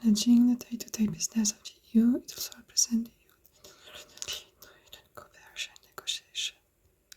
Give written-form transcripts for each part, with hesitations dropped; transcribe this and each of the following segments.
managing the day-to-day business of the EU. It also represents the EU trade and cooperation negotiation.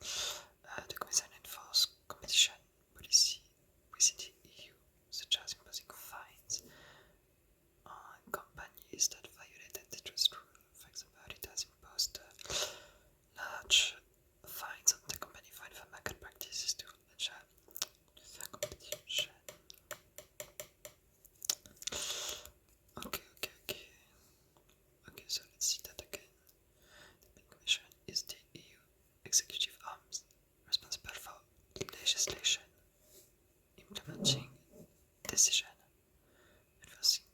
The Commission enforces competition policy within the EU, such as imposing fines on companies that violate antitrust rules. For example, it has imposed large fines on the company for unfair market practices to ensure fair competition. Okay, so let's see that again. The European Commission is the EU executive arm responsible for legislation, implementing decision, enforcing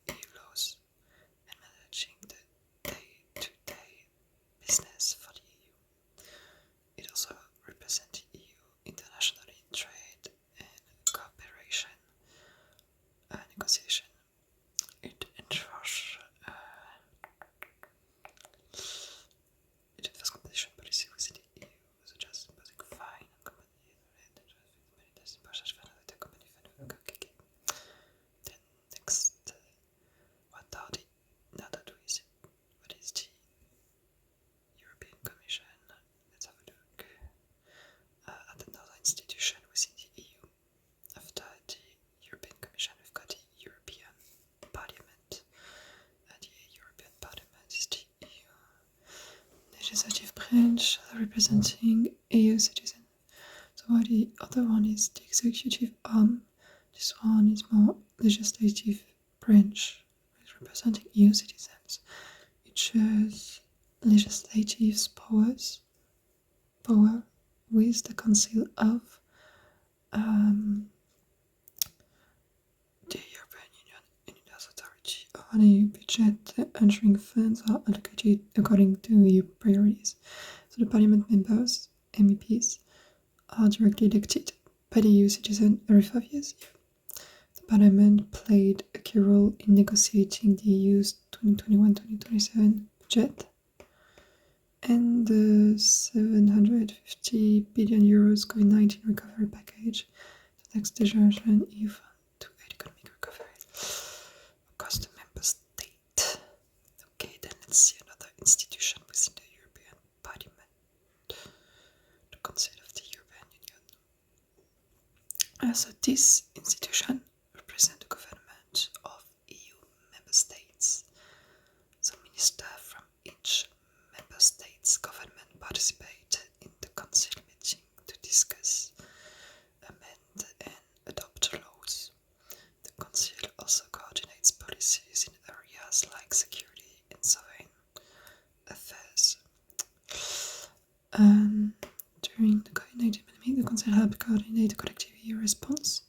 EU laws, and managing the day-to-day business for the EU. It also represents the EU internationally in trade and cooperation negotiation. It enforces competition policy within the EU, such as imposing fine on companies related to the company. Okay. Then next, what is the European Commission? Let's have a look at another institution within the EU. After the European Commission, we've got the European Parliament. The European Parliament is the EU legislative branch representing EU citizens. So while the other one is the executive arm, this one is more legislative branch representing EU citizens. It shares legislative power with the Council of the European Union and its authority on EU budget. Ensuring funds are allocated according to EU priorities. So the Parliament members, MEPs, are directly elected by the EU citizen every 5 years. The Parliament played a key role in negotiating the EU's 2021-2027 budget and the €750 billion COVID-19 recovery package, the next generation EU fund to aid economic recovery across the member state. Okay, then let's see another institution within the European Parliament, the Council of the European Union. So this institution represents the government of EU member states. So ministers from each member state's government participate in the council meeting to discuss, amend and adopt laws. The council also coordinates policies in areas like security and sovereign affairs. During the COVID-19 pandemic, the council helped coordinate the collective EU response,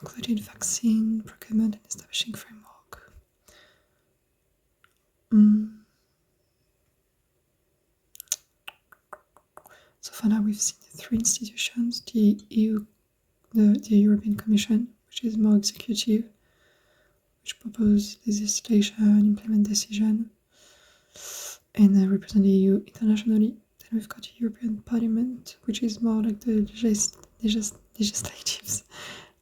including vaccine procurement and establishing framework. So for now, we've seen the three institutions: the EU, the European Commission, which is more executive, which proposes legislation, implement decision, and represent the EU internationally. Then we've got the European Parliament, which is more like the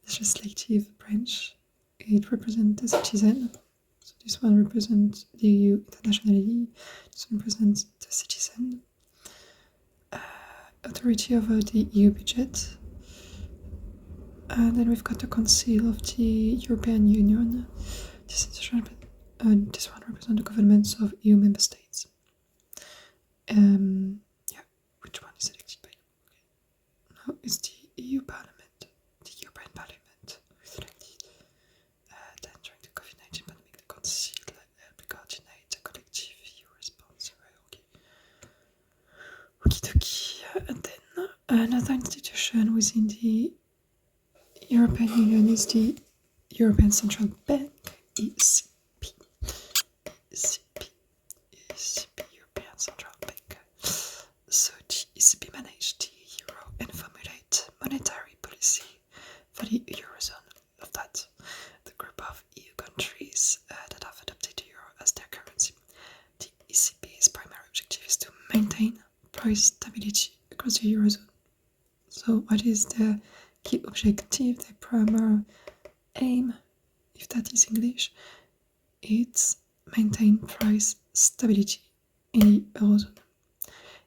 legislative branch. It represents the citizen. So this one represents the EU internationally. This one represents the citizen. Authority over the EU budget. And then we've got the Council of the European Union. This one represents the governments of EU member states. Which one is elected by? Now it's the EU Parliament, the European Parliament is elected. Then during the COVID-19 pandemic, the Council helped coordinate the collective EU response. And then another institution within the European Union is the European Central Bank, ECB, European Central Bank. So the ECB managed the euro and formulate monetary policy for the Eurozone. Of that, the group of EU countries that have adopted the euro as their currency. The ECB's primary objective is to maintain price stability across the Eurozone. So what is their key objective, their primary aim, if that is English? it's maintain price stability in the Eurozone.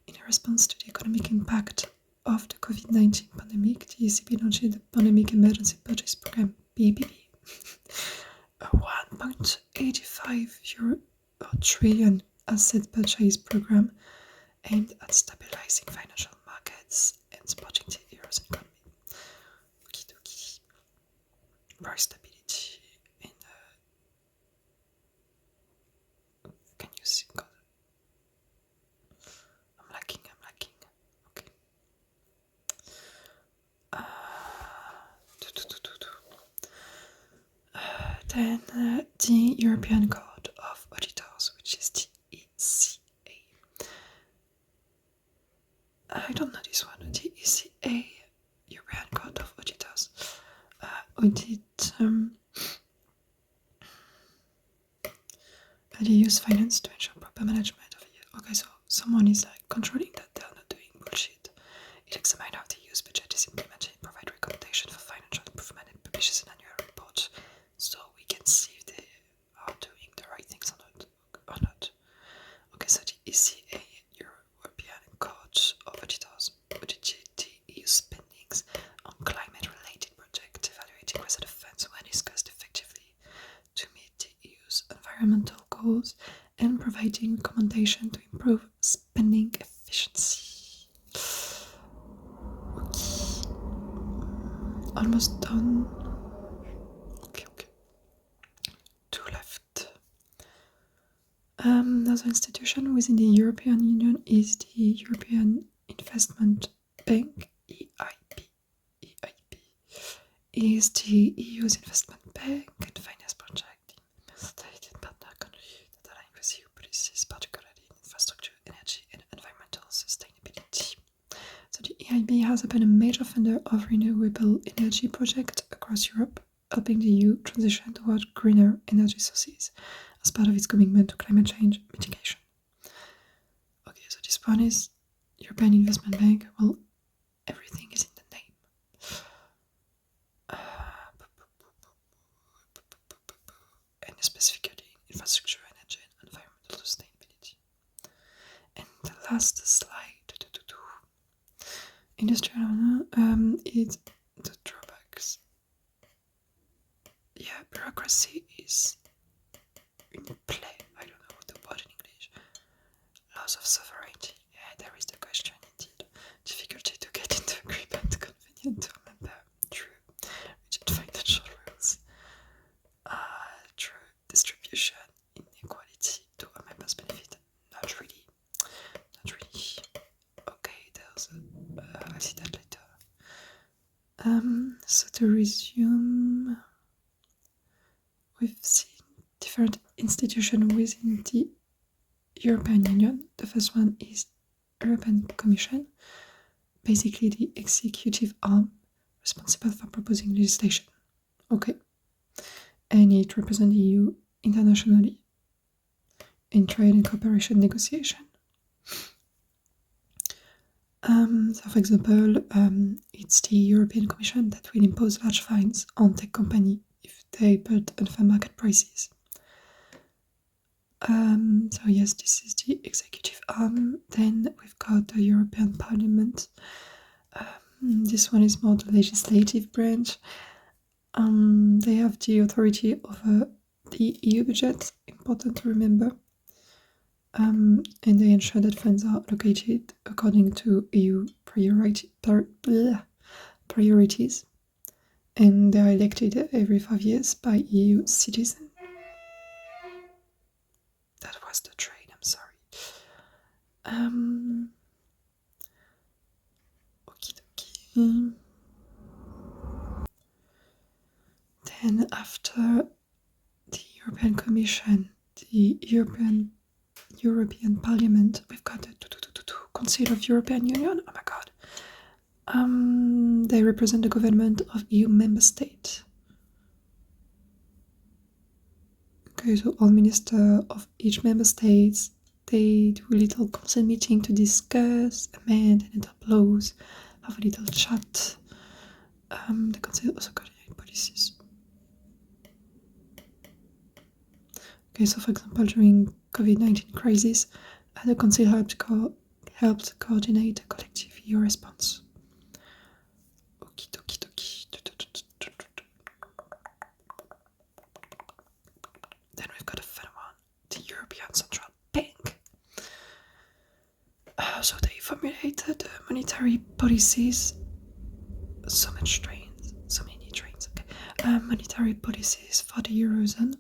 In response to the economic impact of the COVID-19 pandemic, the ECB launched the Pandemic Emergency Purchase Program, PEPP, a €1.85 trillion asset purchase program aimed at stabilizing financial markets and supporting the Eurozone economy. Okidoki. Price stability in can you see? God. I'm lacking. Okay. Then the European Court of Auditors, which is the ECA. I don't know this one. The ECA, European Court of Auditors, audit the use finance to ensure proper management of it. Okay, so someone is like controlling that they're not doing bullshit. It examines how the use budget is implemented, provide recommendations for financial improvement, and publishes an annual report, so we can see if they are doing the right things or not. Okay, so the ECA, European Court of Auditors, audited the EU spendings on climate-related projects, evaluating whether the funds were discussed effectively to meet the EU's environmental goals and providing recommendations to improve spending efficiency. Okay. Almost done. Okay. Two left. Another institution within the European Union is the European Investment Bank, EIB. EIB is the EU's investment bank and finance project in member states and partner countries that align with EU policies, particularly in infrastructure, energy, and environmental sustainability. So the EIB has been a major funder of renewable energy projects across Europe, helping the EU transition towards greener energy sources as part of its commitment to climate change mitigation. Okay, so this one is European Investment Bank. Well, everything is in the name. And specifically infrastructure, energy, and environmental sustainability. And the last slide, industrial is the drawbacks. Yeah, bureaucracy is in play. I don't know the word in English. Loss of sovereignty. Yeah, there is the question indeed. Difficulty to get into agreement, convenient to remember. True. Rigid financial rules. True. Distribution, inequality to a member's benefit. Not really. Okay, I'll see that later. So to resume, we've seen different institutions within the European Union. The first one is European Commission, basically the executive arm responsible for proposing legislation. Okay. And it represents the EU internationally in trade and cooperation negotiation. So for example, it's the European Commission that will impose large fines on tech companies if they put unfair market prices. So yes, this is the executive arm. Then we've got the European Parliament. This one is more the legislative branch. They have the authority over the EU budget, important to remember. And they ensure that funds are allocated according to EU priorities. And they are elected every 5 years by EU citizens. That was the train, I'm sorry. Okie dokie. Then after the European Commission, the European Parliament, we've got the Council of European Union. Oh my god. They represent the government of EU member states. Okay, so all ministers of each member state, they do a little council meeting to discuss, amend, and adopt laws, have a little chat. The council also coordinates policies. Okay, so for example, during COVID-19 crisis, the council helped coordinate a collective EU response. Okie dokie dokie. Then we've got a fun one, the European Central Bank. So they formulated monetary policies. So many trains. Okay. Monetary policies for the Eurozone.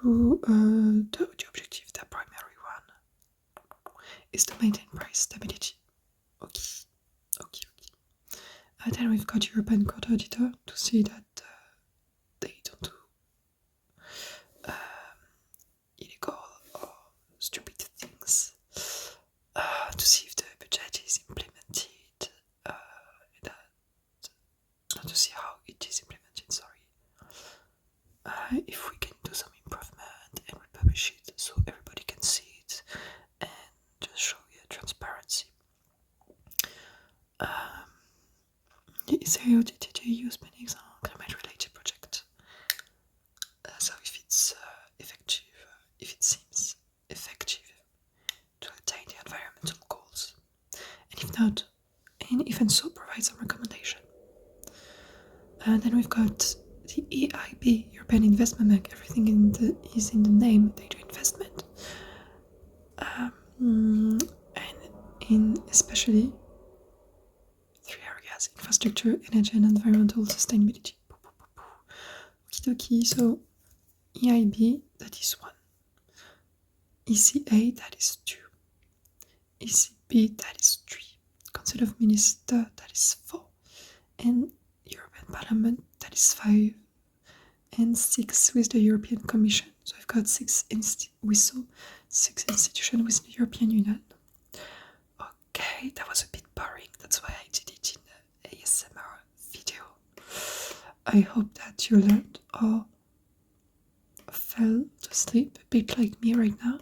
The objective, the primary one, is to maintain price stability. Okay. Then we've got European Court Auditor to see that they don't do illegal or stupid things. To see if the budget is implemented, to see how it is implemented, if we can do some improvement and we publish it so everybody can see it and just show you transparency. The ECA audited EU spending on climate-related projects. So if it's effective, if it seems effective to attain the environmental goals, and if not, and even so, provide some recommendation. And then we've got the EIB, European Investment Bank. Everything is in the name. They do investment, and in especially 3 areas: infrastructure, energy, and environmental sustainability. Okie, so EIB, that is 1. ECA, that is 2. ECB, that is 3. Council of Ministers, that is 4. And European Parliament, that is 5. And 6 with the European Commission. So I've got 6 institutions within the European Union. Okay, that was a bit boring. That's why I did it in an ASMR video. I hope that you learned or fell asleep a bit like me right now.